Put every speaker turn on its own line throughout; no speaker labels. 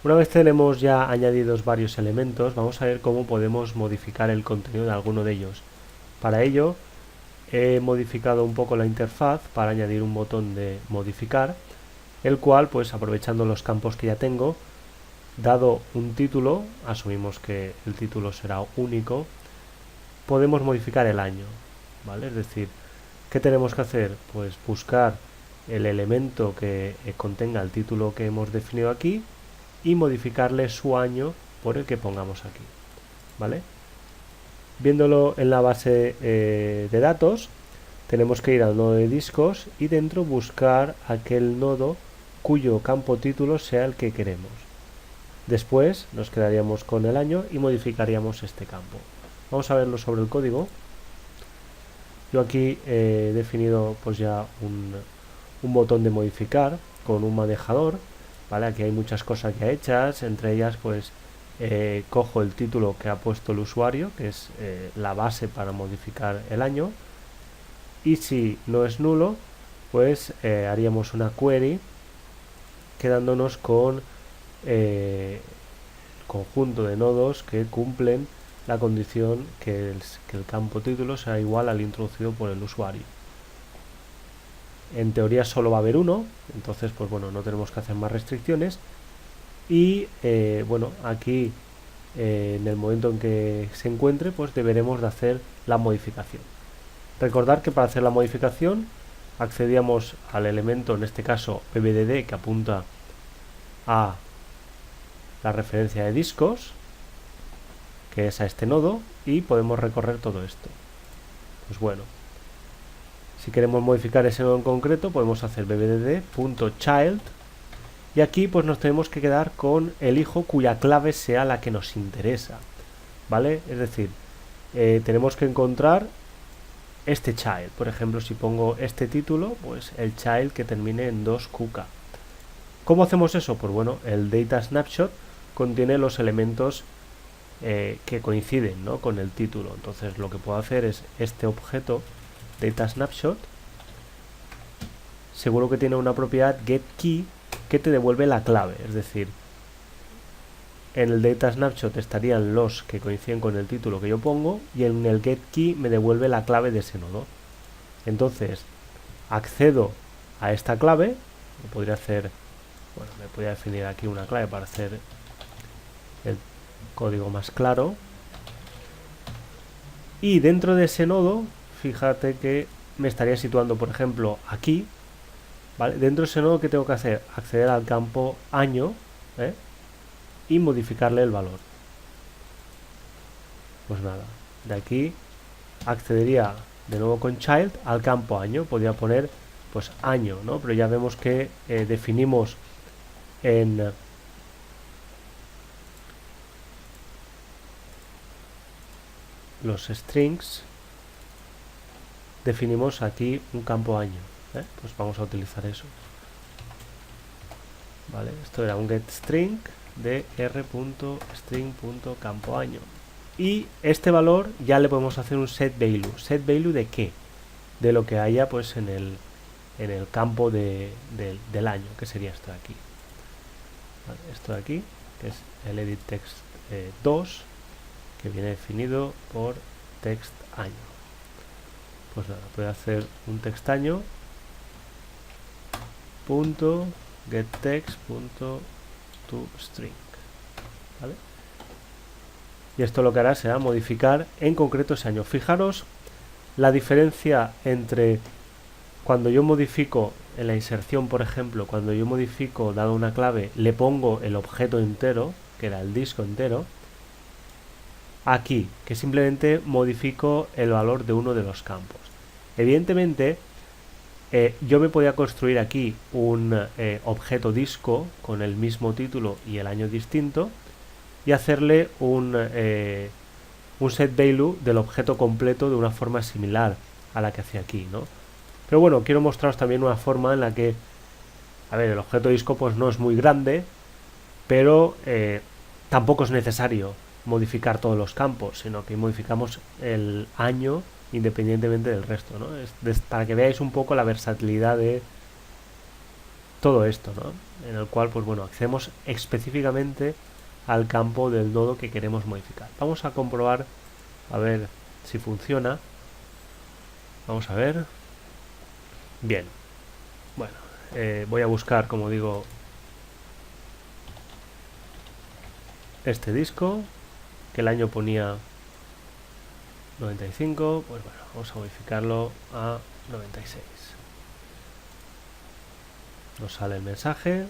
Una vez tenemos ya añadidos varios elementos, vamos a ver cómo podemos modificar el contenido de alguno de ellos. Para ello, he modificado un poco la interfaz para añadir un botón de modificar, el cual, pues aprovechando los campos que ya tengo, dado un título, asumimos que el título será único, podemos modificar el año, ¿vale? Es decir, ¿qué tenemos que hacer? Pues buscar el elemento que contenga el título que hemos definido aquí y modificarle su año por el que pongamos aquí, ¿vale? Viéndolo en la base de datos, tenemos que ir al nodo de discos y dentro buscar aquel nodo cuyo campo título sea el que queremos. Después nos quedaríamos con el año y modificaríamos este campo. Vamos a verlo sobre el código. Yo aquí he definido pues ya un botón de modificar con un manejador, ¿vale? Aquí hay muchas cosas ya hechas, entre ellas pues cojo el título que ha puesto el usuario, que es la base para modificar el año, y si no es nulo, pues haríamos una query quedándonos con el conjunto de nodos que cumplen la condición que el campo título sea igual al introducido por el usuario. En teoría solo va a haber uno, entonces pues bueno, no tenemos que hacer más restricciones. Y bueno, aquí en el momento en que se encuentre, pues deberemos de hacer la modificación. Recordar que para hacer la modificación accedíamos al elemento, en este caso pbdd, que apunta a la referencia de discos, que es a este nodo, y podemos recorrer todo esto. Pues bueno, si queremos modificar ese nodo en concreto, podemos hacer bbdd.child, y aquí pues nos tenemos que quedar con el hijo cuya clave sea la que nos interesa, ¿vale? Es decir, tenemos que encontrar este child. Por ejemplo, si pongo este título, pues el child que termine en 2qk. ¿Cómo hacemos eso? Pues bueno, el data snapshot contiene los elementos que coinciden, ¿no?, con el título. Entonces lo que puedo hacer es este objeto data snapshot, seguro que tiene una propiedad getKey que te devuelve la clave. Es decir, en el data snapshot estarían los que coinciden con el título que yo pongo y en el getKey me devuelve la clave de ese nodo. Entonces accedo a esta clave, podría hacer, bueno, me podría definir aquí una clave para hacer el código más claro, y dentro de ese nodo fíjate que me estaría situando, por ejemplo, aquí, ¿vale? Dentro de ese nodo, ¿qué tengo que hacer? Acceder al campo año y modificarle el valor. Pues nada, de aquí accedería de nuevo con child al campo año. Podría poner pues año, ¿no? Pero ya vemos que definimos en los strings, definimos aquí un campo año, pues vamos a utilizar eso, ¿vale? Esto era un getString de r.string.campo año, y este valor ya le podemos hacer un setValue. ¿SetValue de qué? De lo que haya pues en el campo del año, que sería esto de aquí, ¿vale? Esto de aquí, que es el edit text 2, que viene definido por text año. Pues nada, voy a hacer un text año punto getText punto toString, ¿vale? Y esto lo que hará será modificar en concreto ese año. Fijaros la diferencia entre cuando yo modifico en la inserción, por ejemplo, cuando yo modifico, dado una clave, le pongo el objeto entero, que era el disco entero, aquí, que simplemente modifico el valor de uno de los campos. Evidentemente, yo me podía construir aquí un objeto disco con el mismo título y el año distinto y hacerle un setValue del objeto completo de una forma similar a la que hacía aquí, ¿no? Pero bueno, quiero mostraros también una forma en la que, a ver, el objeto disco pues no es muy grande, pero tampoco es necesario modificar todos los campos, sino que modificamos el año independientemente del resto, ¿no? Para que veáis un poco la versatilidad de todo esto, ¿no? en el cual pues bueno, accedemos específicamente al campo del nodo que queremos modificar. Vamos a comprobar a ver si funciona. Vamos a ver. Bien. Bueno, voy a buscar, como digo, este disco, que el año ponía 95, pues bueno, vamos a modificarlo a 96. Nos sale el mensaje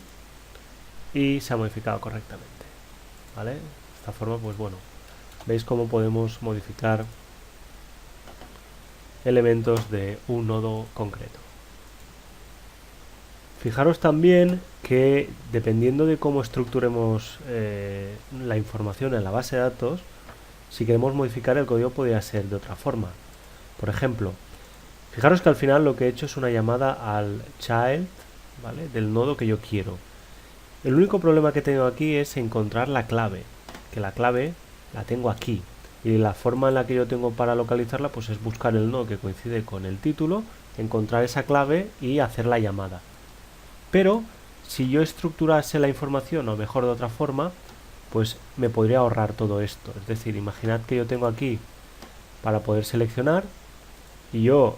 y se ha modificado correctamente, ¿vale? De esta forma, pues bueno, veis cómo podemos modificar elementos de un nodo concreto. Fijaros también que dependiendo de cómo estructuremos la información en la base de datos, si queremos modificar el código podría ser de otra forma. Por ejemplo, fijaros que al final lo que he hecho es una llamada al child, ¿vale?, del nodo que yo quiero. El único problema que tengo aquí es encontrar la clave, que la clave la tengo aquí. Y la forma en la que yo tengo para localizarla pues es buscar el nodo que coincide con el título, encontrar esa clave y hacer la llamada. Pero si yo estructurase la información, o mejor de otra forma, pues me podría ahorrar todo esto. Es decir, imaginad que yo tengo aquí para poder seleccionar y yo,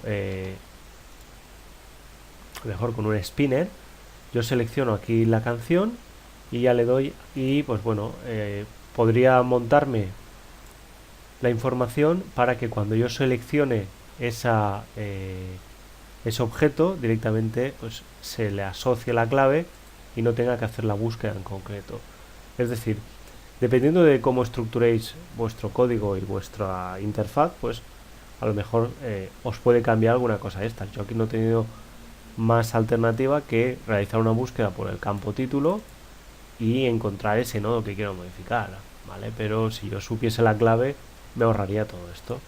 mejor con un spinner, yo selecciono aquí la canción y ya le doy y pues bueno, podría montarme la información para que cuando yo seleccione ese objeto directamente pues se le asocie la clave y no tenga que hacer la búsqueda en concreto. Es decir, dependiendo de cómo estructuréis vuestro código y vuestra interfaz, pues a lo mejor os puede cambiar alguna cosa de estas. Yo aquí no he tenido más alternativa que realizar una búsqueda por el campo título y encontrar ese nodo que quiero modificar, ¿vale? Pero si yo supiese la clave me ahorraría todo esto.